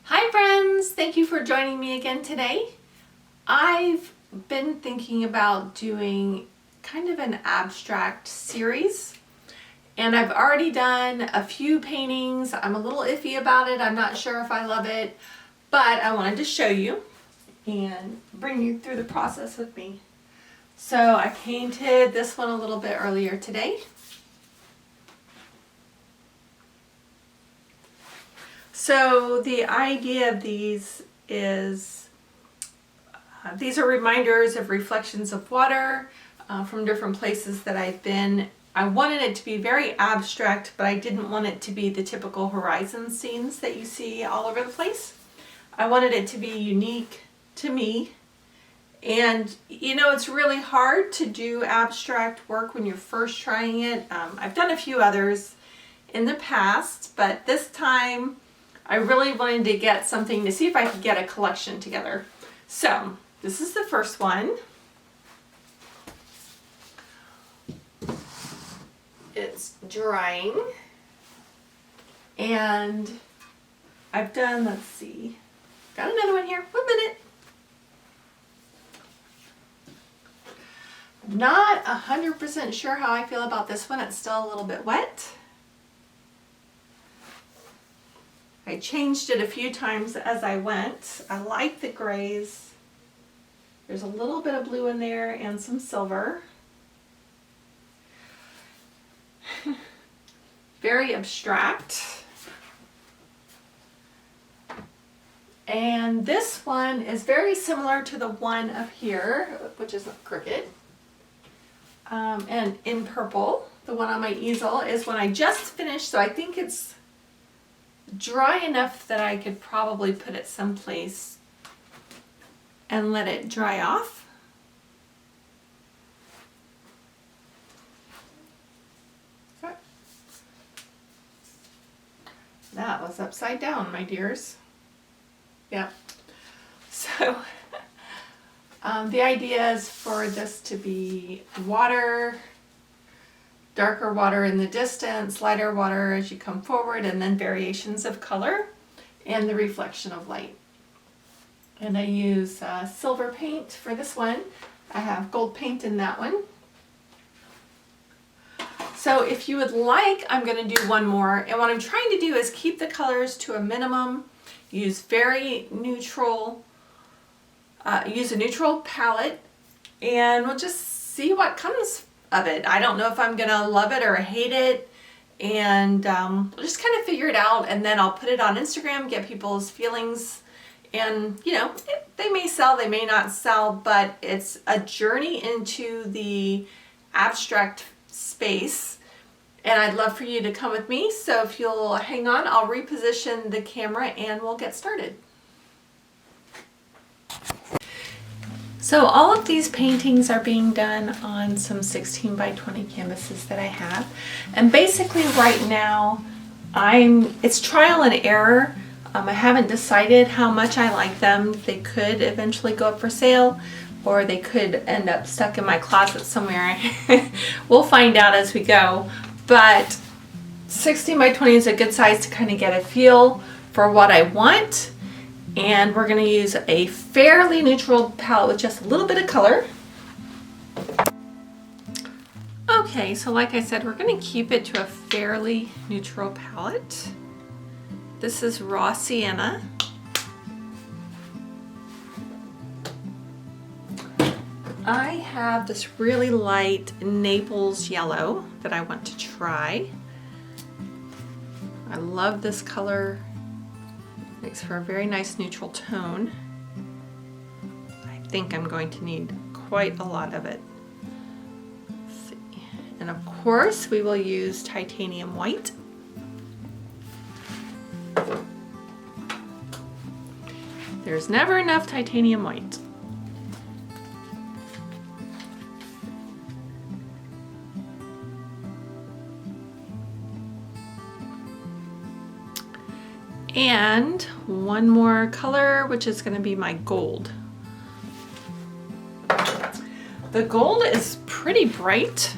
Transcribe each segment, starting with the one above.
Hi friends, thank you for joining me again today. I've been thinking about doing kind of an abstract series, and I've already done a few paintings. I'm a little iffy about it. I'm not sure if I love it, but I wanted to show you and bring you through the process with me. So I painted this one a little bit earlier today. So the idea of these is, these are reminders of reflections of water from different places that I've been. I wanted it to be very abstract, but I didn't want it to be the typical horizon scenes that you see all over the place. I wanted it to be unique to me. And you know, it's really hard to do abstract work when you're first trying it. I've done a few others in the past, but this time I really wanted to get something to see if I could get a collection together. So this is the first one. It's drying, and I've done, let's see, got another one here, 1 minute. Not 100% sure how I feel about this one. It's still a little bit wet. I changed it a few times as I went. I like the grays. There's a little bit of blue in there and some silver. Very abstract. And this one is very similar to the one up here, which is crooked. And in purple, the one on my easel is one I just finished, so I think it's dry enough that I could probably put it someplace and let it dry off. That was upside down, my dears. Yeah. So the idea is for this to be water, darker water in the distance, lighter water as you come forward, and then variations of color and the reflection of light. And I use silver paint for this one. I have gold paint in that one. So if you would like, I'm going to do one more. And what I'm trying to do is keep the colors to a minimum, use very neutral, use a neutral palette, and we'll just see what comes of it. I don't know if I'm gonna love it or hate it, and we'll just kind of figure it out, and then I'll put it on Instagram, get people's feelings, and you know, they may sell, they may not sell, but it's a journey into the abstract space, and I'd love for you to come with me. So if you'll hang on, I'll reposition the camera and we'll get started. So all of these paintings are being done on some 16 by 20 canvases that I have. And basically right now, it's trial and error. I haven't decided how much I like them. They could eventually go up for sale, or they could end up stuck in my closet somewhere. We'll find out as we go. But 16 by 20 is a good size to kind of get a feel for what I want. And we're going to use a fairly neutral palette with just a little bit of color. Okay, so like I said, we're going to keep it to a fairly neutral palette. This is Raw Sienna. I have this really light Naples yellow that I want to try. I love this color. Makes for a very nice neutral tone. I think I'm going to need quite a lot of it. Let's see. And of course we will use titanium white. There's never enough titanium white. And one more color, which is going to be my gold. The gold is pretty bright,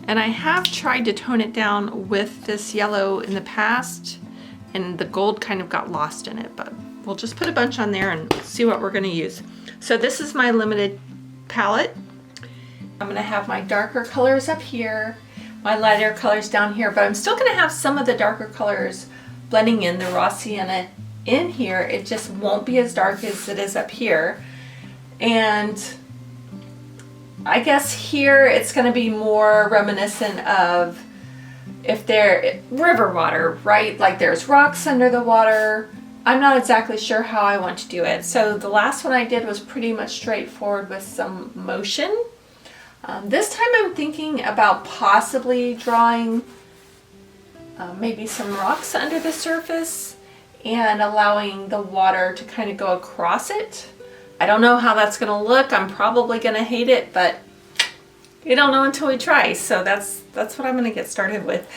and I have tried to tone it down with this yellow in the past, and the gold kind of got lost in it, but we'll just put a bunch on there and see what we're gonna use. So this is my limited palette. I'm gonna have my darker colors up here, my lighter colors down here, but I'm still gonna have some of the darker colors blending in, the raw sienna in here. It just won't be as dark as it is up here. And I guess here it's gonna be more reminiscent of if there river water, right? Like there's rocks under the water. I'm not exactly sure how I want to do it. So the last one I did was pretty much straightforward with some motion. This time I'm thinking about possibly drawing maybe some rocks under the surface and allowing the water to kind of go across it. I don't know how that's gonna look. I'm probably gonna hate it, but you don't know until we try. So that's what I'm gonna get started with.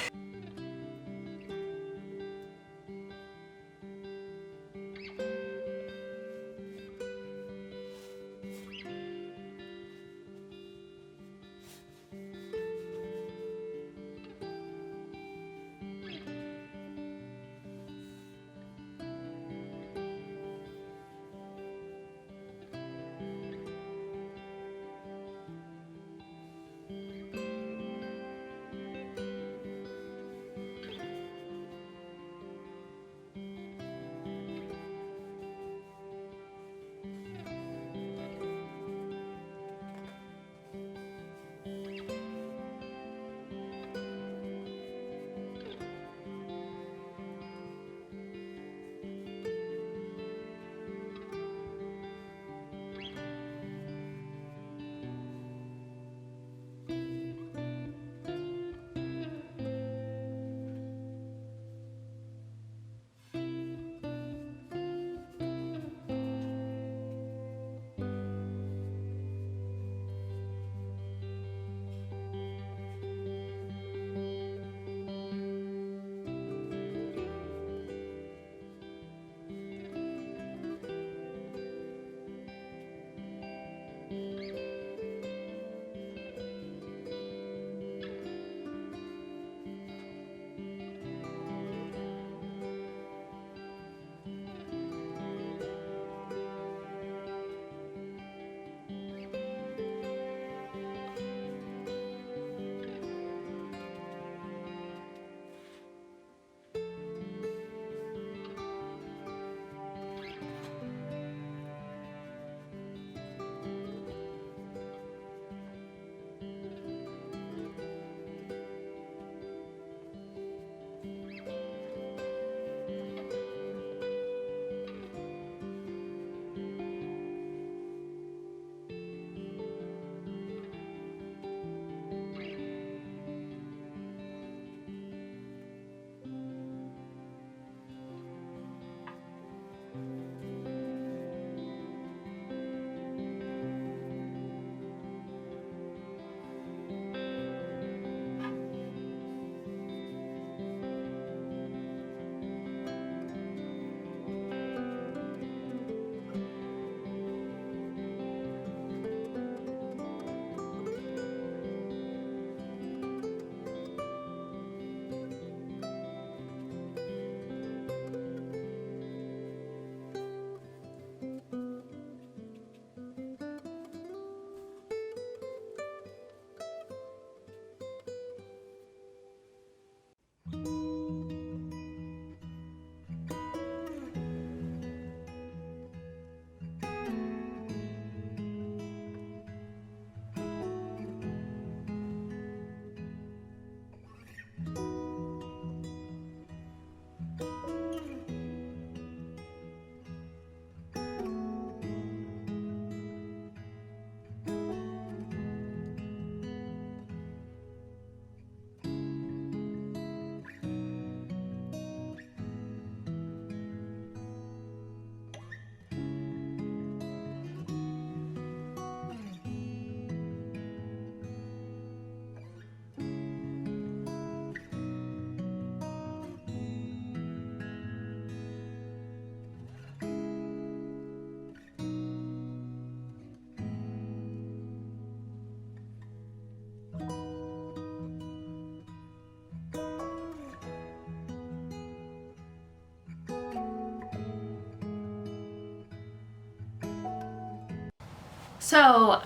So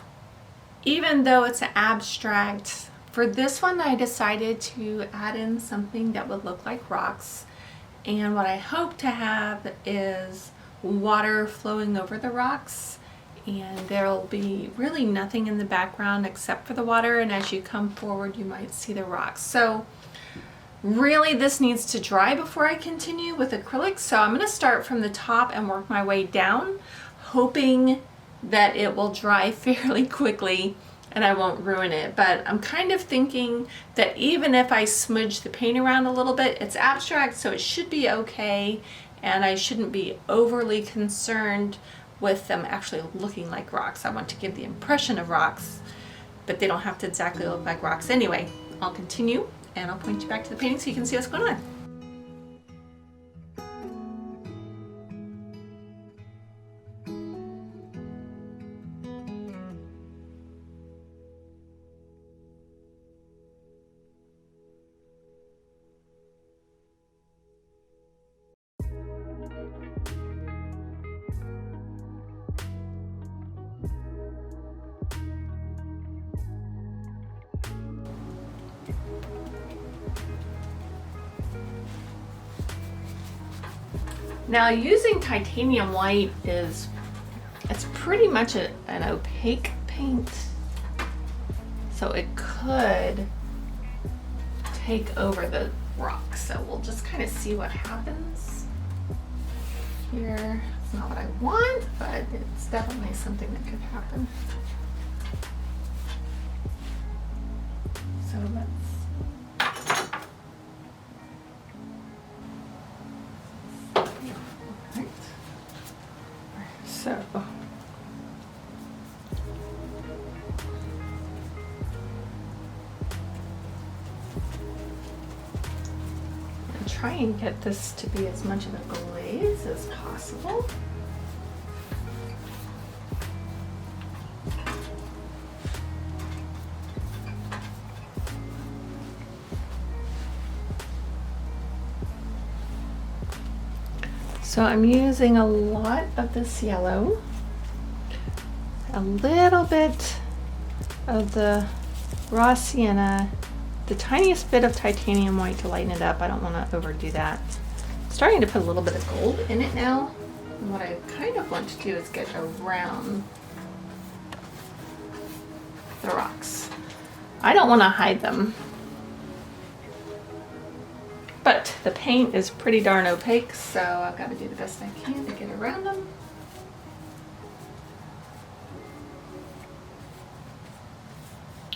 even though it's abstract, for this one I decided to add in something that would look like rocks. And what I hope to have is water flowing over the rocks, and there'll be really nothing in the background except for the water, and as you come forward you might see the rocks. So really this needs to dry before I continue with acrylic, so I'm going to start from the top and work my way down, hoping that it will dry fairly quickly and I won't ruin it. But I'm kind of thinking that even if I smudge the paint around a little bit, it's abstract, so it should be okay, and I shouldn't be overly concerned with them actually looking like rocks. I want to give the impression of rocks, but they don't have to exactly look like rocks. Anyway, I'll continue and I'll point you back to the painting so you can see what's going on. Now using titanium white it's pretty much an opaque paint, so it could take over the rock. So we'll just kind of see what happens here. It's not what I want, but it's definitely something that could happen. So let's try and get this to be as much of a glaze as possible. So I'm using a lot of this yellow, a little bit of the raw sienna, the tiniest bit of titanium white to lighten it up. I don't want to overdo that. I'm starting to put a little bit of gold in it now. And what I kind of want to do is get around the rocks. I don't want to hide them, but the paint is pretty darn opaque, so I've got to do the best I can to get around them.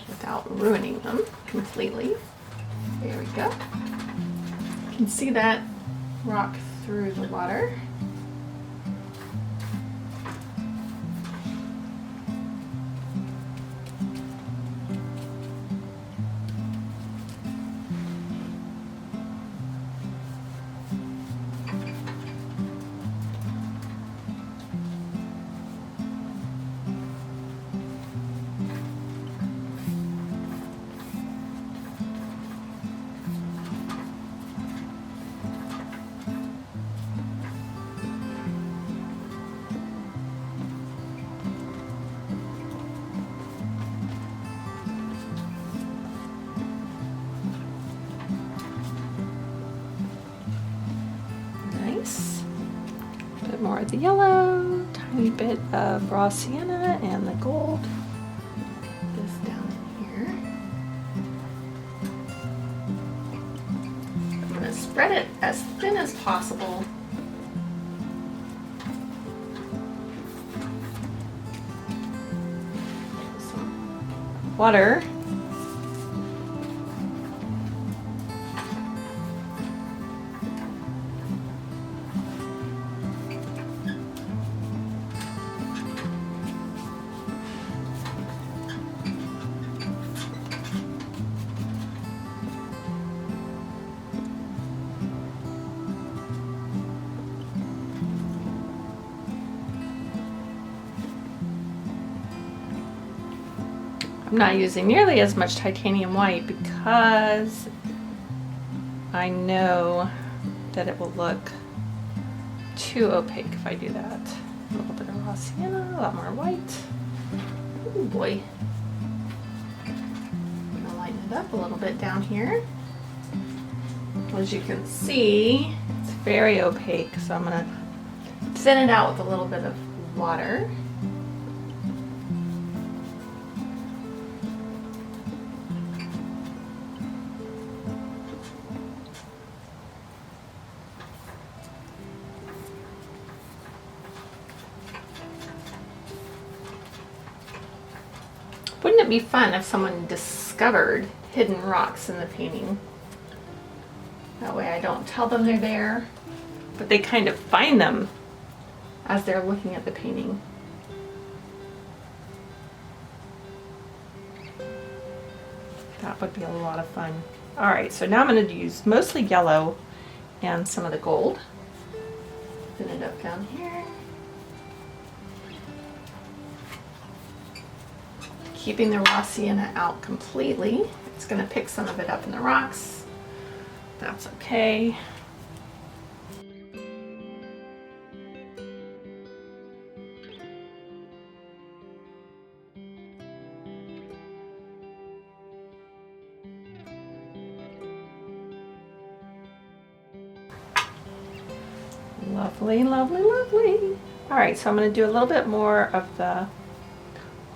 Without ruining them completely. There we go. You can see that rock through the water. More of the yellow, tiny bit of raw sienna, and the gold. This down in here. I'm going to spread it as thin as possible. Some water. I'm not using nearly as much titanium white because I know that it will look too opaque if I do that. A little bit of raw sienna, a lot more white. Oh boy. I'm gonna lighten it up a little bit down here. As you can see, it's very opaque, so I'm gonna thin it out with a little bit of water. Wouldn't it be fun if someone discovered hidden rocks in the painting? That way I don't tell them they're there, but they kind of find them as they're looking at the painting. That would be a lot of fun. All right, so now I'm going to use mostly yellow and some of the gold. Thin it up down here. Keeping the raw sienna out completely. It's going to pick some of it up in the rocks. That's okay. Lovely, lovely, lovely. All right, so I'm going to do a little bit more of the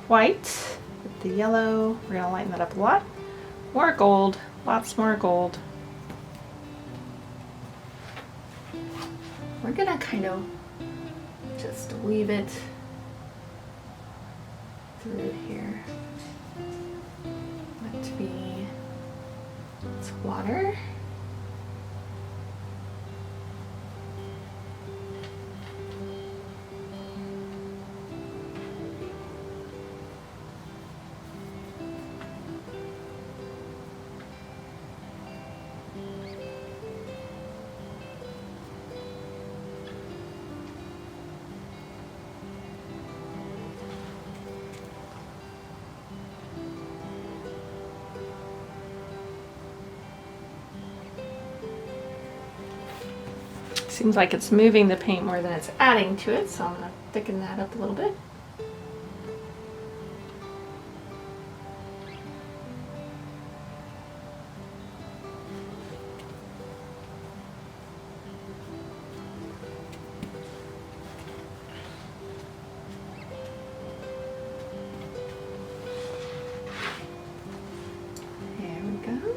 white with the yellow. We're going to lighten that up a lot. More gold, lots more gold. We're going to kind of just weave it through here. Want it to be, it's water. Seems like it's moving the paint more than it's adding to it, so I'm going to thicken that up a little bit. There we go.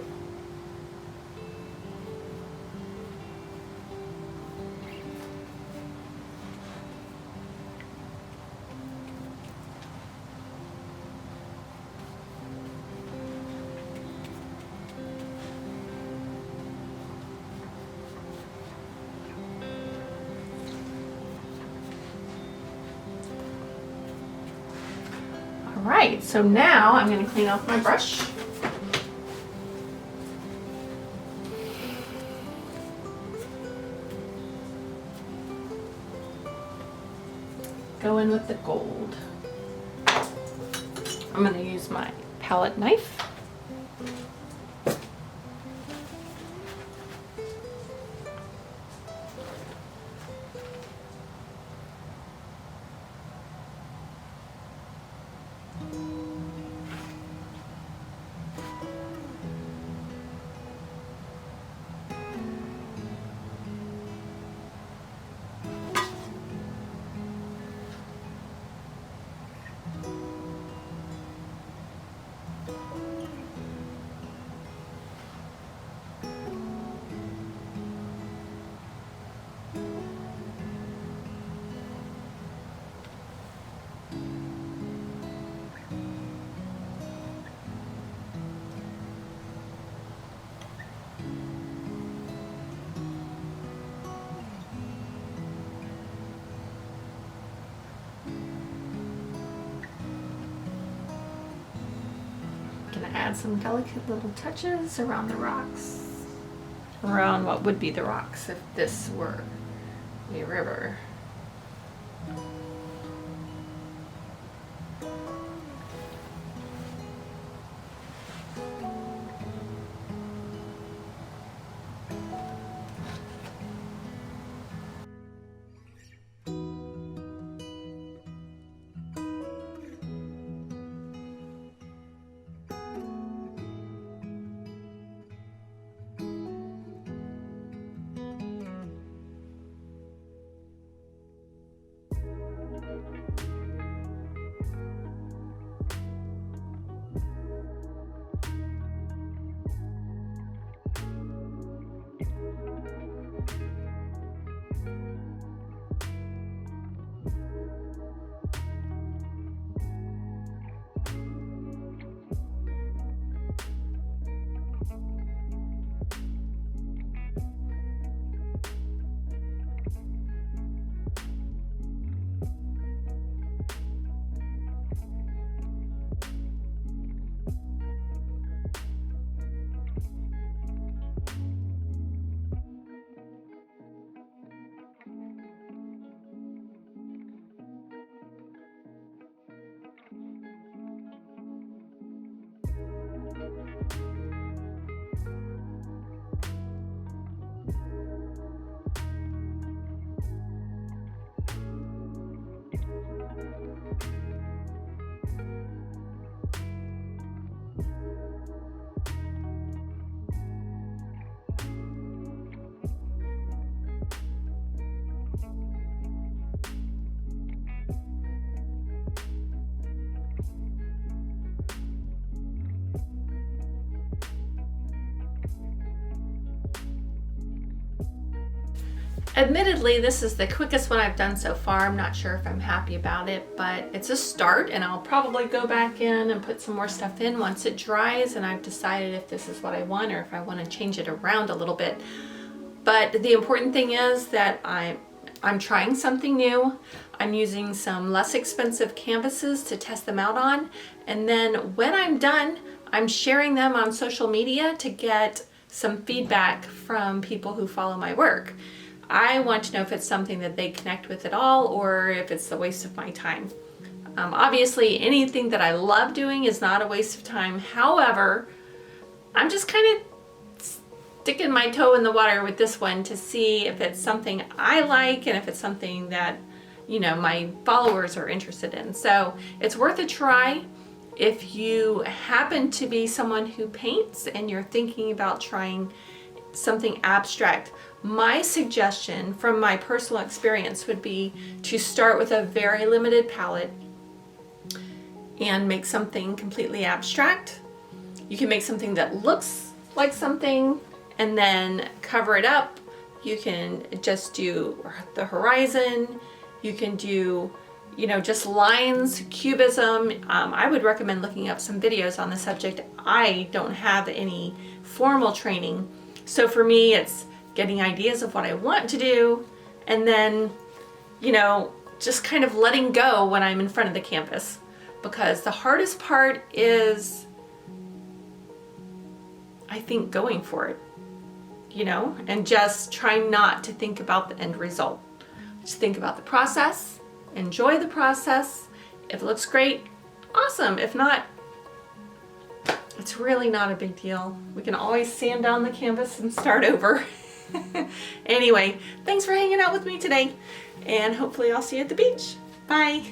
Alright, so now I'm going to clean off my brush. Go in with the gold. I'm going to use my palette knife. Gonna add some delicate little touches around the rocks. Around what would be the rocks if this were a river. Admittedly, this is the quickest one I've done so far. I'm not sure if I'm happy about it, but it's a start, and I'll probably go back in and put some more stuff in once it dries and I've decided if this is what I want or if I want to change it around a little bit. But the important thing is that I'm trying something new. I'm using some less expensive canvases to test them out on, and then when I'm done, I'm sharing them on social media to get some feedback from people who follow my work. I want to know if it's something that they connect with at all or if it's a waste of my time. Obviously, anything that I love doing is not a waste of time. However, I'm just kind of sticking my toe in the water with this one to see if it's something I like and if it's something that, you know, my followers are interested in. So it's worth a try. If you happen to be someone who paints and you're thinking about trying something abstract, my suggestion from my personal experience would be to start with a very limited palette and make something completely abstract. You can make something that looks like something and then cover it up. You can just do the horizon. You can do, you know, just lines, cubism. I would recommend looking up some videos on the subject. I don't have any formal training. So for me, it's getting ideas of what I want to do and then, you know, just kind of letting go when I'm in front of the canvas, because the hardest part is, I think, going for it, you know, and just trying not to think about the end result. Just think about the process, enjoy the process. If it looks great, awesome. If not, it's really not a big deal. We can always sand down the canvas and start over. Anyway, thanks for hanging out with me today, and hopefully I'll see you at the beach. Bye.